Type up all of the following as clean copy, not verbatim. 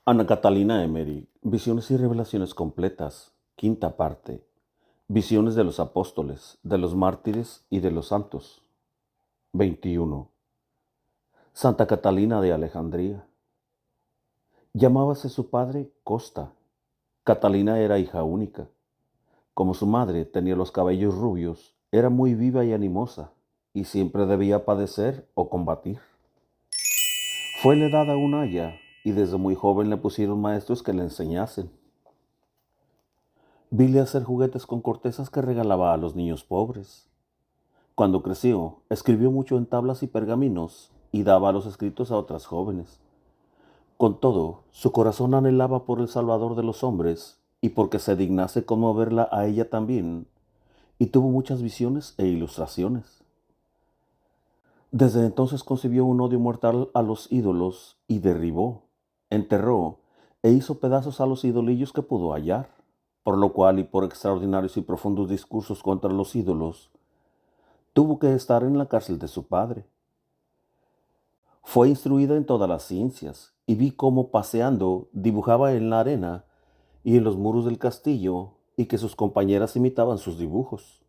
Ana Catalina Emery, Visiones y Revelaciones Completas, quinta parte. Visiones de los apóstoles, de los mártires y de los santos. 21. Santa Catalina de Alejandría. Llamábase su padre Costa. Catalina era hija única. Como su madre tenía los cabellos rubios, era muy viva y animosa, y siempre debía padecer o combatir. Fuele dada una haya, y desde muy joven le pusieron maestros que le enseñasen. Vile hacer juguetes con cortezas que regalaba a los niños pobres. Cuando creció, escribió mucho en tablas y pergaminos y daba los escritos a otras jóvenes. Con todo, su corazón anhelaba por el Salvador de los hombres y porque se dignase conmoverla a ella también, y tuvo muchas visiones e ilustraciones. Desde entonces concibió un odio mortal a los ídolos y derribó, enterró e hizo pedazos a los idolillos que pudo hallar, por lo cual y por extraordinarios y profundos discursos contra los ídolos, tuvo que estar en la cárcel de su padre. Fue instruida en todas las ciencias y vi cómo paseando dibujaba en la arena y en los muros del castillo y que sus compañeras imitaban sus dibujos.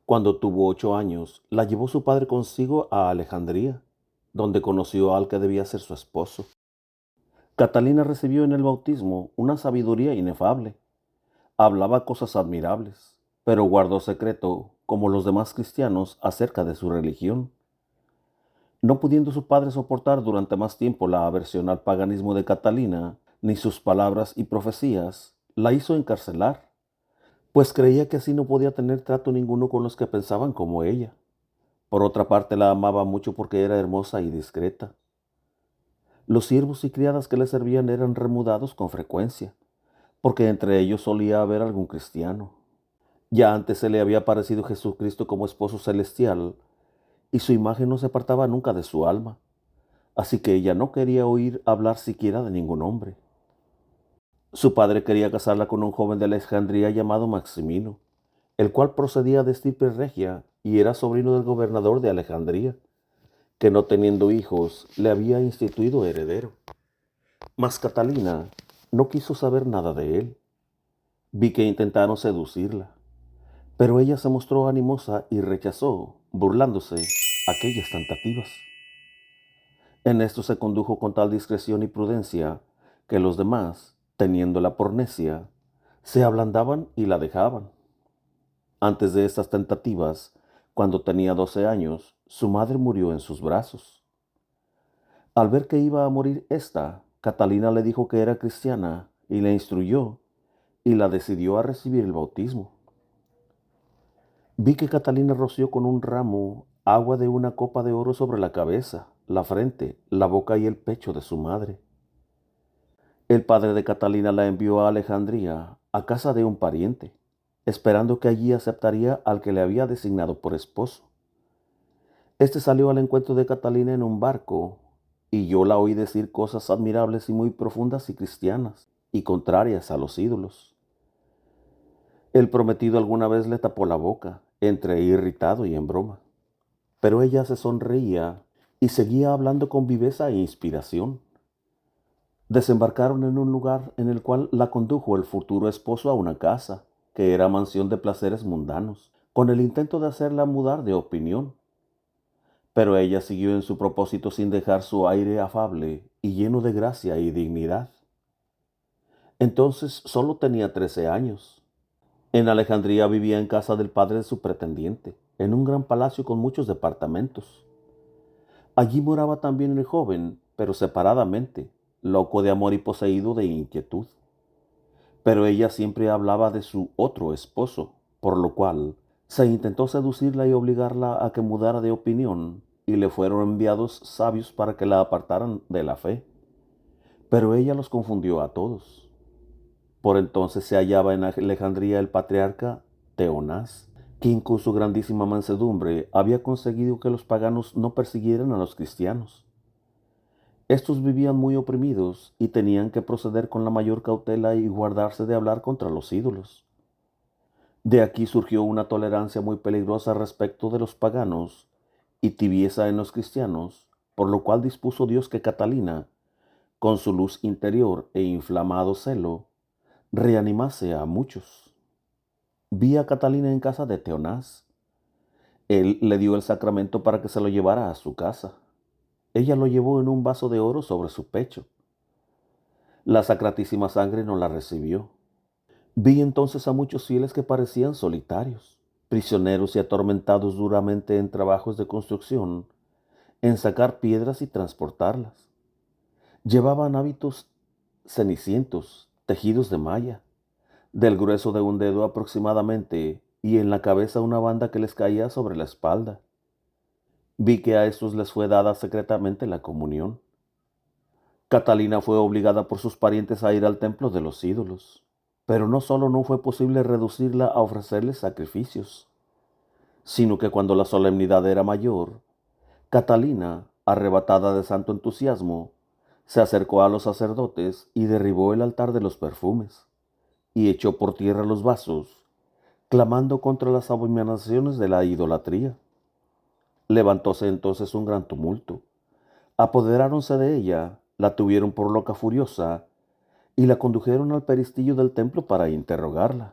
Cuando tuvo 8 años, la llevó su padre consigo a Alejandría, donde conoció al que debía ser su esposo. Catalina recibió en el bautismo una sabiduría inefable. Hablaba cosas admirables, pero guardó secreto, como los demás cristianos, acerca de su religión. No pudiendo su padre soportar durante más tiempo la aversión al paganismo de Catalina, ni sus palabras y profecías, la hizo encarcelar, pues creía que así no podía tener trato ninguno con los que pensaban como ella. Por otra parte, la amaba mucho porque era hermosa y discreta. Los siervos y criadas que le servían eran remudados con frecuencia, porque entre ellos solía haber algún cristiano. Ya antes se le había aparecido Jesucristo como esposo celestial, y su imagen no se apartaba nunca de su alma, así que ella no quería oír hablar siquiera de ningún hombre. Su padre quería casarla con un joven de Alejandría llamado Maximino, el cual procedía de estirpe regia y era sobrino del gobernador de Alejandría, que no teniendo hijos le había instituido heredero. Mas Catalina no quiso saber nada de él. Vi que intentaron seducirla, pero ella se mostró animosa y rechazó, burlándose, aquellas tentativas. En esto se condujo con tal discreción y prudencia que los demás, teniéndola por necia, se ablandaban y la dejaban. Antes de estas tentativas, cuando tenía 12 años, su madre murió en sus brazos. Al ver que iba a morir ésta, Catalina le dijo que era cristiana y la instruyó y la decidió a recibir el bautismo. Vi que Catalina roció con un ramo agua de una copa de oro sobre la cabeza, la frente, la boca y el pecho de su madre. El padre de Catalina la envió a Alejandría, a casa de un pariente, esperando que allí aceptaría al que le había designado por esposo. Este salió al encuentro de Catalina en un barco, y yo la oí decir cosas admirables y muy profundas y cristianas, y contrarias a los ídolos. El prometido alguna vez le tapó la boca, entre irritado y en broma, pero ella se sonreía y seguía hablando con viveza e inspiración. Desembarcaron en un lugar en el cual la condujo el futuro esposo a una casa, que era mansión de placeres mundanos, con el intento de hacerla mudar de opinión. Pero ella siguió en su propósito sin dejar su aire afable y lleno de gracia y dignidad. Entonces solo tenía 13 años. En Alejandría vivía en casa del padre de su pretendiente, en un gran palacio con muchos departamentos. Allí moraba también el joven, pero separadamente, loco de amor y poseído de inquietud. Pero ella siempre hablaba de su otro esposo, por lo cual se intentó seducirla y obligarla a que mudara de opinión, y le fueron enviados sabios para que la apartaran de la fe. Pero ella los confundió a todos. Por entonces se hallaba en Alejandría el patriarca Teonás, quien con su grandísima mansedumbre había conseguido que los paganos no persiguieran a los cristianos. Estos vivían muy oprimidos y tenían que proceder con la mayor cautela y guardarse de hablar contra los ídolos. De aquí surgió una tolerancia muy peligrosa respecto de los paganos y tibieza en los cristianos, por lo cual dispuso Dios que Catalina, con su luz interior e inflamado celo, reanimase a muchos. Vi a Catalina en casa de Teonás. Él le dio el sacramento para que se lo llevara a su casa. Ella lo llevó en un vaso de oro sobre su pecho. La sacratísima sangre no la recibió. Vi entonces a muchos fieles que parecían solitarios, prisioneros y atormentados duramente en trabajos de construcción, en sacar piedras y transportarlas. Llevaban hábitos cenicientos, tejidos de malla, del grueso de un dedo aproximadamente, y en la cabeza una banda que les caía sobre la espalda. Vi que a estos les fue dada secretamente la comunión. Catalina fue obligada por sus parientes a ir al templo de los ídolos, pero no solo no fue posible reducirla a ofrecerles sacrificios, sino que cuando la solemnidad era mayor, Catalina, arrebatada de santo entusiasmo, se acercó a los sacerdotes y derribó el altar de los perfumes, y echó por tierra los vasos, clamando contra las abominaciones de la idolatría. Levantóse entonces un gran tumulto. Apoderáronse de ella, la tuvieron por loca furiosa, y la condujeron al peristillo del templo para interrogarla.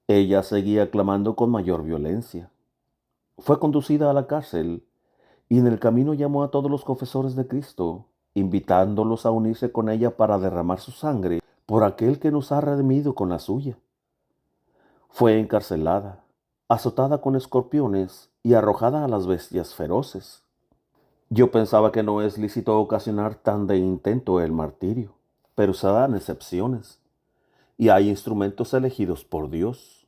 Ella seguía clamando con mayor violencia. Fue conducida a la cárcel, y en el camino llamó a todos los confesores de Cristo, invitándolos a unirse con ella para derramar su sangre por aquel que nos ha redimido con la suya. Fue encarcelada, azotada con escorpiones y arrojada a las bestias feroces. Yo pensaba que no es lícito ocasionar tan de intento el martirio, pero se dan excepciones, y hay instrumentos elegidos por Dios.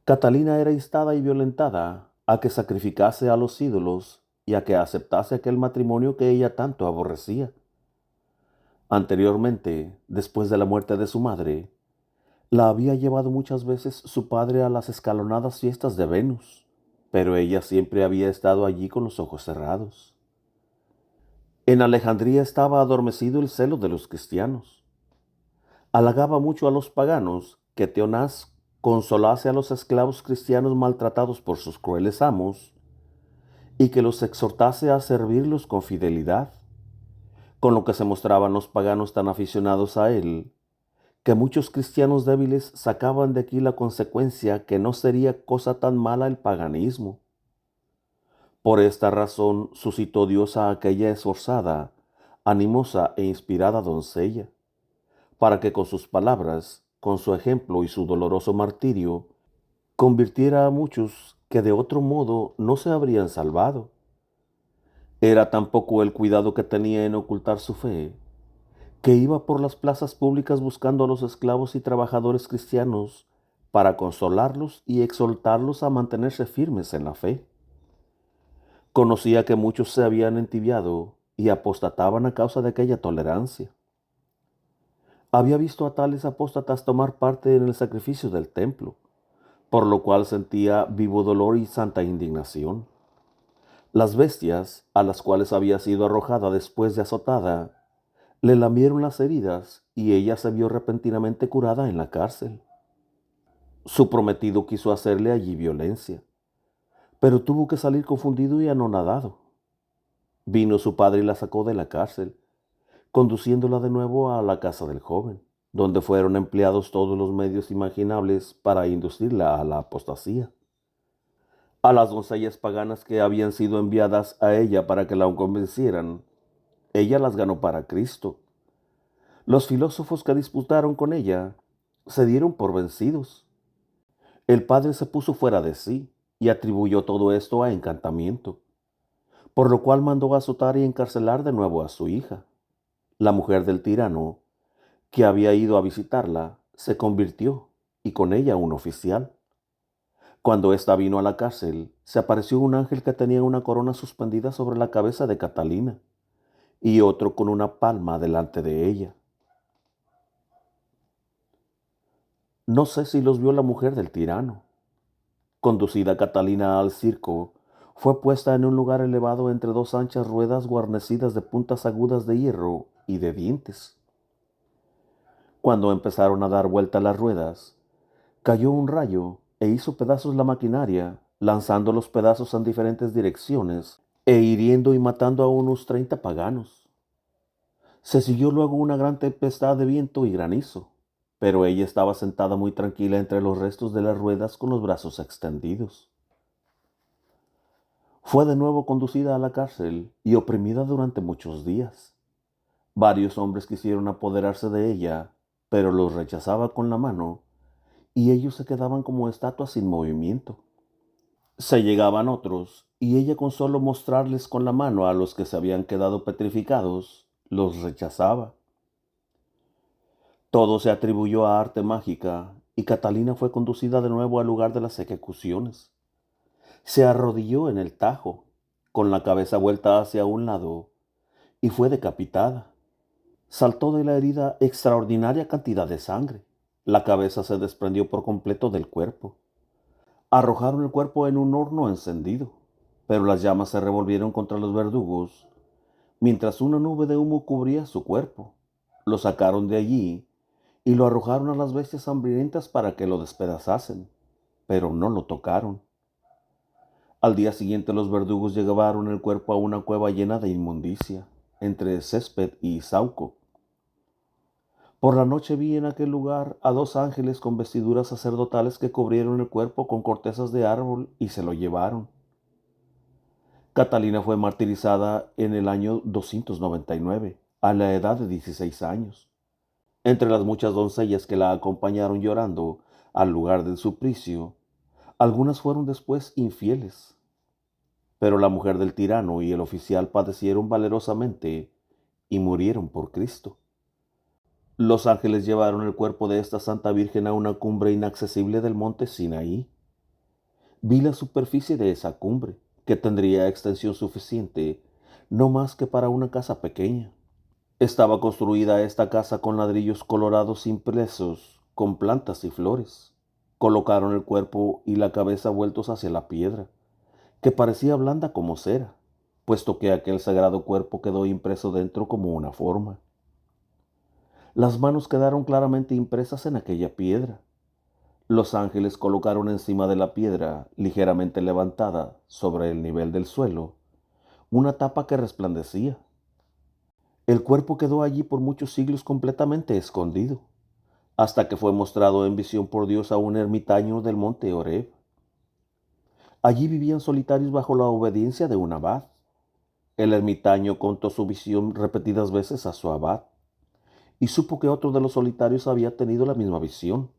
Catalina era instada y violentada a que sacrificase a los ídolos y a que aceptase aquel matrimonio que ella tanto aborrecía. Anteriormente, después de la muerte de su madre, la había llevado muchas veces su padre a las escalonadas fiestas de Venus, pero ella siempre había estado allí con los ojos cerrados. En Alejandría estaba adormecido el celo de los cristianos. Halagaba mucho a los paganos que Teonás consolase a los esclavos cristianos maltratados por sus crueles amos y que los exhortase a servirlos con fidelidad, con lo que se mostraban los paganos tan aficionados a él, que muchos cristianos débiles sacaban de aquí la consecuencia que no sería cosa tan mala el paganismo. Por esta razón suscitó Dios a aquella esforzada, animosa e inspirada doncella, para que con sus palabras, con su ejemplo y su doloroso martirio, convirtiera a muchos que de otro modo no se habrían salvado. Era tan poco el cuidado que tenía en ocultar su fe, que iba por las plazas públicas buscando a los esclavos y trabajadores cristianos para consolarlos y exhortarlos a mantenerse firmes en la fe. Conocía que muchos se habían entibiado y apostataban a causa de aquella tolerancia. Había visto a tales apóstatas tomar parte en el sacrificio del templo, por lo cual sentía vivo dolor y santa indignación. Las bestias, a las cuales había sido arrojada después de azotada, le lamieron las heridas y ella se vio repentinamente curada en la cárcel. Su prometido quiso hacerle allí violencia, pero tuvo que salir confundido y anonadado. Vino su padre y la sacó de la cárcel, conduciéndola de nuevo a la casa del joven, donde fueron empleados todos los medios imaginables para inducirla a la apostasía. A las doncellas paganas que habían sido enviadas a ella para que la convencieran, ella las ganó para Cristo. Los filósofos que disputaron con ella se dieron por vencidos. El padre se puso fuera de sí y atribuyó todo esto a encantamiento, por lo cual mandó azotar y encarcelar de nuevo a su hija. La mujer del tirano, que había ido a visitarla, se convirtió, y con ella un oficial. Cuando ésta vino a la cárcel, se apareció un ángel que tenía una corona suspendida sobre la cabeza de Catalina, y otro con una palma delante de ella. No sé si los vio la mujer del tirano. Conducida Catalina al circo, fue puesta en un lugar elevado entre dos anchas ruedas guarnecidas de puntas agudas de hierro y de dientes. Cuando empezaron a dar vuelta las ruedas, cayó un rayo e hizo pedazos la maquinaria, lanzando los pedazos en diferentes direcciones e hiriendo y matando a unos 30 paganos. Se siguió luego una gran tempestad de viento y granizo, pero ella estaba sentada muy tranquila entre los restos de las ruedas con los brazos extendidos. Fue de nuevo conducida a la cárcel y oprimida durante muchos días. Varios hombres quisieron apoderarse de ella, pero los rechazaba con la mano, y ellos se quedaban como estatuas sin movimiento. Se llegaban otros, y ella con solo mostrarles con la mano a los que se habían quedado petrificados, los rechazaba. Todo se atribuyó a arte mágica, y Catalina fue conducida de nuevo al lugar de las ejecuciones. Se arrodilló en el tajo, con la cabeza vuelta hacia un lado, y fue decapitada. Saltó de la herida extraordinaria cantidad de sangre. La cabeza se desprendió por completo del cuerpo. Arrojaron el cuerpo en un horno encendido, pero las llamas se revolvieron contra los verdugos, mientras una nube de humo cubría su cuerpo. Lo sacaron de allí y lo arrojaron a las bestias hambrientas para que lo despedazasen, pero no lo tocaron. Al día siguiente los verdugos llevaron el cuerpo a una cueva llena de inmundicia, entre césped y sauco. Por la noche vi en aquel lugar a dos ángeles con vestiduras sacerdotales que cubrieron el cuerpo con cortezas de árbol y se lo llevaron. Catalina fue martirizada en el año 299, a la edad de 16 años. Entre las muchas doncellas que la acompañaron llorando al lugar del suplicio, algunas fueron después infieles. Pero la mujer del tirano y el oficial padecieron valerosamente y murieron por Cristo. Los ángeles llevaron el cuerpo de esta Santa Virgen a una cumbre inaccesible del monte Sinaí. Vi la superficie de esa cumbre, que tendría extensión suficiente, no más que para una casa pequeña. Estaba construida esta casa con ladrillos colorados impresos, con plantas y flores. Colocaron el cuerpo y la cabeza vueltos hacia la piedra, que parecía blanda como cera, puesto que aquel sagrado cuerpo quedó impreso dentro como una forma. Las manos quedaron claramente impresas en aquella piedra. Los ángeles colocaron encima de la piedra, ligeramente levantada sobre el nivel del suelo, una tapa que resplandecía. El cuerpo quedó allí por muchos siglos completamente escondido, hasta que fue mostrado en visión por Dios a un ermitaño del monte Horeb. Allí vivían solitarios bajo la obediencia de un abad. El ermitaño contó su visión repetidas veces a su abad, y supo que otro de los solitarios había tenido la misma visión.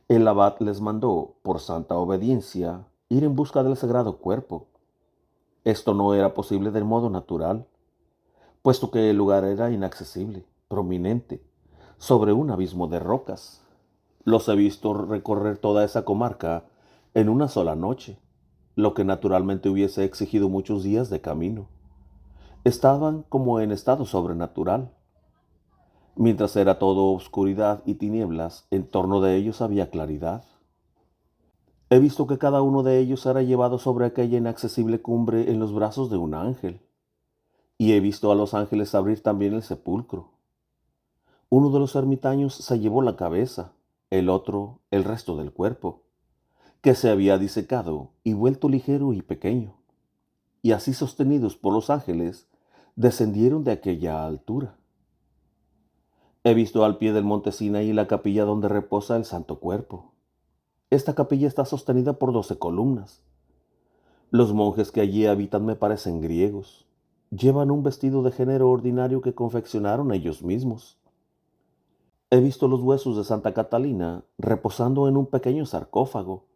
El abad les mandó, por santa obediencia, ir en busca del sagrado cuerpo. Esto no era posible de modo natural, puesto que el lugar era inaccesible, prominente, sobre un abismo de rocas. Los he visto recorrer toda esa comarca en una sola noche, lo que naturalmente hubiese exigido muchos días de camino. Estaban como en estado sobrenatural. Mientras era todo oscuridad y tinieblas, en torno de ellos había claridad. He visto que cada uno de ellos era llevado sobre aquella inaccesible cumbre en los brazos de un ángel, y he visto a los ángeles abrir también el sepulcro. Uno de los ermitaños se llevó la cabeza, el otro el resto del cuerpo, que se había disecado y vuelto ligero y pequeño, y así sostenidos por los ángeles, descendieron de aquella altura. He visto al pie del monte Sinaí la capilla donde reposa el Santo Cuerpo. Esta capilla está sostenida por 12 columnas. Los monjes que allí habitan me parecen griegos. Llevan un vestido de género ordinario que confeccionaron ellos mismos. He visto los huesos de Santa Catalina reposando en un pequeño sarcófago.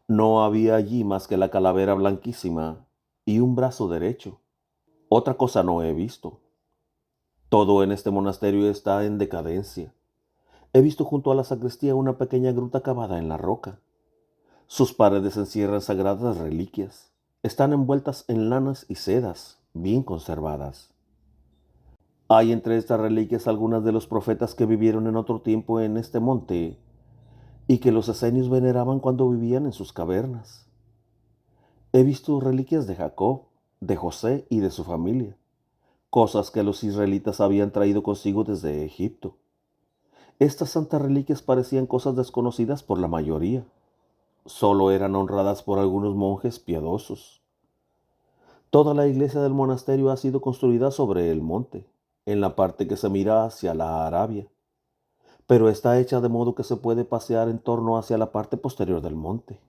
No había allí más que la calavera blanquísima y un brazo derecho. Otra cosa no he visto. Todo en este monasterio está en decadencia. He visto junto a la sacristía una pequeña gruta cavada en la roca. Sus paredes encierran sagradas reliquias. Están envueltas en lanas y sedas, bien conservadas. Hay entre estas reliquias algunas de los profetas que vivieron en otro tiempo en este monte y que los esenios veneraban cuando vivían en sus cavernas. He visto reliquias de Jacob, de José y de su familia, cosas que los israelitas habían traído consigo desde Egipto. Estas santas reliquias parecían cosas desconocidas por la mayoría. Solo eran honradas por algunos monjes piadosos. Toda la iglesia del monasterio ha sido construida sobre el monte. en la parte que se mira hacia la Arabia, pero está hecha de modo que se puede pasear en torno hacia la parte posterior del monte.